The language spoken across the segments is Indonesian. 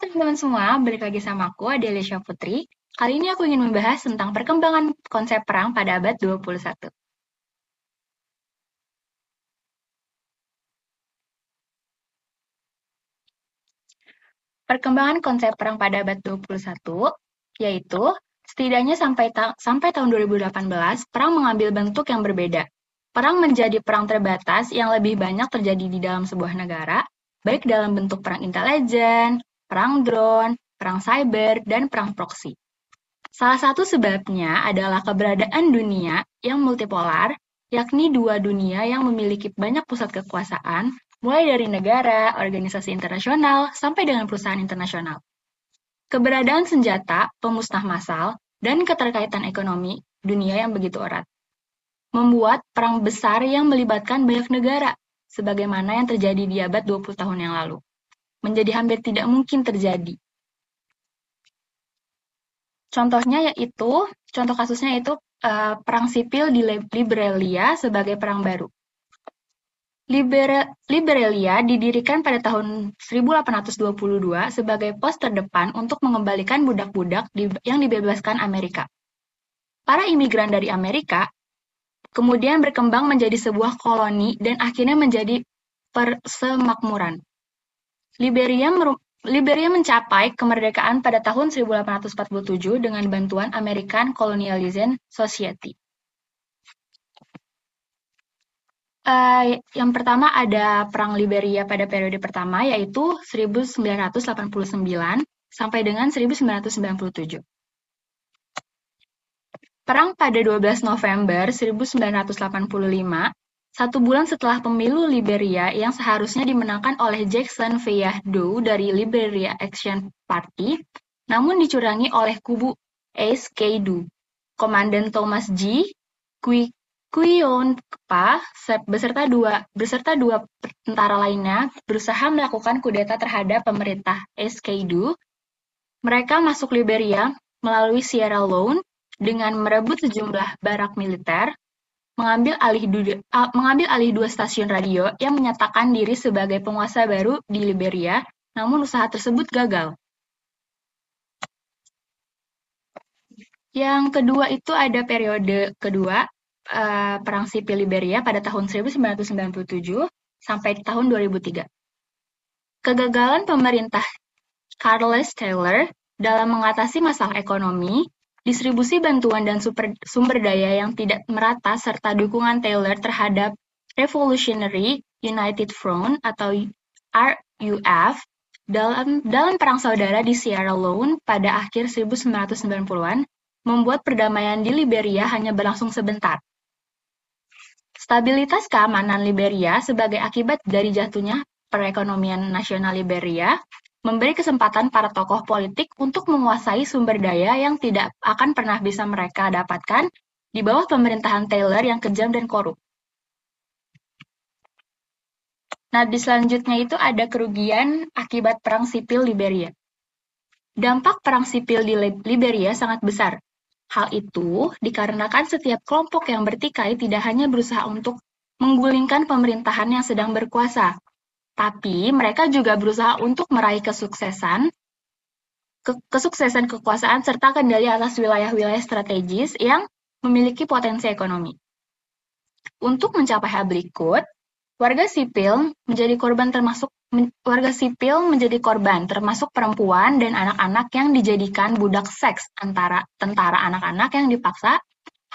teman-teman semua, balik lagi sama aku, Adelisha Putri. Kali ini aku ingin membahas tentang perkembangan konsep perang pada abad 21. Perkembangan konsep perang pada abad 21, yaitu setidaknya sampai tahun 2018, perang mengambil bentuk yang berbeda. Perang menjadi perang terbatas yang lebih banyak terjadi di dalam sebuah negara, baik dalam bentuk perang intelijen, perang drone, perang cyber, dan perang proksi. Salah satu sebabnya adalah keberadaan dunia yang multipolar, yakni dua dunia yang memiliki banyak pusat kekuasaan, mulai dari negara, organisasi internasional, sampai dengan perusahaan internasional. Keberadaan senjata, pemusnah massal, dan keterkaitan ekonomi dunia yang begitu erat membuat perang besar yang melibatkan banyak negara, sebagaimana yang terjadi di abad 20 tahun yang lalu, menjadi hampir tidak mungkin terjadi. Contoh kasusnya yaitu perang sipil di Liberia sebagai perang baru. Liberia didirikan pada tahun 1822 sebagai pos terdepan untuk mengembalikan budak-budak yang dibebaskan Amerika. Para imigran dari Amerika kemudian berkembang menjadi sebuah koloni dan akhirnya menjadi persemakmuran. Liberia mencapai kemerdekaan pada tahun 1847 dengan bantuan American Colonialism Society. Yang pertama ada Perang Liberia pada periode pertama, yaitu 1989 sampai dengan 1997. Perang pada 12 November 1985, satu bulan setelah pemilu Liberia yang seharusnya dimenangkan oleh Jackson Faye Doe dari Liberia Action Party, namun dicurangi oleh kubu Ace Kadu. Komandan Thomas G. Quionpa beserta dua tentara lainnya berusaha melakukan kudeta terhadap pemerintah Ace Kadu. Mereka masuk Liberia melalui Sierra Leone dengan merebut sejumlah barak militer, mengambil alih dua stasiun radio yang menyatakan diri sebagai penguasa baru di Liberia, namun usaha tersebut gagal. Yang kedua itu ada periode kedua, Perang Sipil Liberia pada tahun 1997 sampai tahun 2003. Kegagalan pemerintah Charles Taylor dalam mengatasi masalah ekonomi, distribusi bantuan dan sumber daya yang tidak merata serta dukungan Taylor terhadap Revolutionary United Front atau RUF dalam perang saudara di Sierra Leone pada akhir 1990-an membuat perdamaian di Liberia hanya berlangsung sebentar. Stabilitas keamanan Liberia sebagai akibat dari jatuhnya perekonomian nasional Liberia memberi kesempatan para tokoh politik untuk menguasai sumber daya yang tidak akan pernah bisa mereka dapatkan di bawah pemerintahan Taylor yang kejam dan korup. Nah, di selanjutnya itu ada kerugian akibat perang sipil Liberia. Dampak perang sipil di Liberia sangat besar. Hal itu dikarenakan setiap kelompok yang bertikai tidak hanya berusaha untuk menggulingkan pemerintahan yang sedang berkuasa, tapi mereka juga berusaha untuk meraih kesuksesan kekuasaan serta kendali atas wilayah-wilayah strategis yang memiliki potensi ekonomi. Untuk mencapai hal berikut, warga sipil menjadi korban termasuk perempuan dan anak-anak yang dijadikan budak seks antara tentara anak-anak yang dipaksa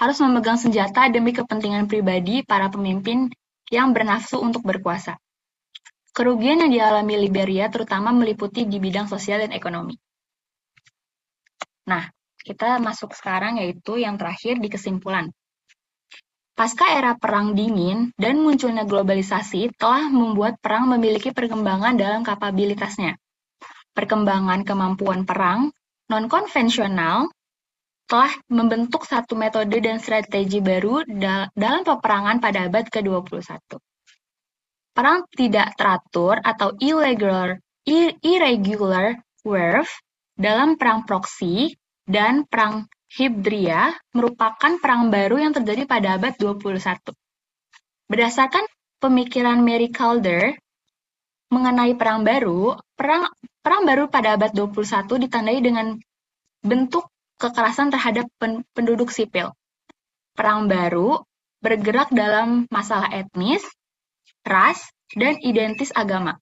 harus memegang senjata demi kepentingan pribadi para pemimpin yang bernafsu untuk berkuasa. Kerugian yang dialami Liberia terutama meliputi di bidang sosial dan ekonomi. Nah, kita masuk sekarang yaitu yang terakhir di kesimpulan. Pasca era Perang Dingin dan munculnya globalisasi telah membuat perang memiliki perkembangan dalam kapabilitasnya. Perkembangan kemampuan perang non-konvensional telah membentuk satu metode dan strategi baru dalam peperangan pada abad ke-21. Perang tidak teratur atau irregular warfare dalam perang proksi dan perang hibria merupakan perang baru yang terjadi pada abad 21. Berdasarkan pemikiran Mary Calder, mengenai perang baru, perang baru pada abad 21 ditandai dengan bentuk kekerasan terhadap penduduk sipil. Perang baru bergerak dalam masalah etnis, ras, dan identitas agama.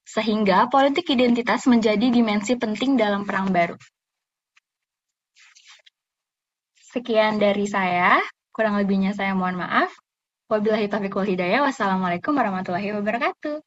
Sehingga politik identitas menjadi dimensi penting dalam perang baru. Sekian dari saya, kurang lebihnya saya mohon maaf. Wabillahi taufiq wal hidayah. Wassalamualaikum warahmatullahi wabarakatuh.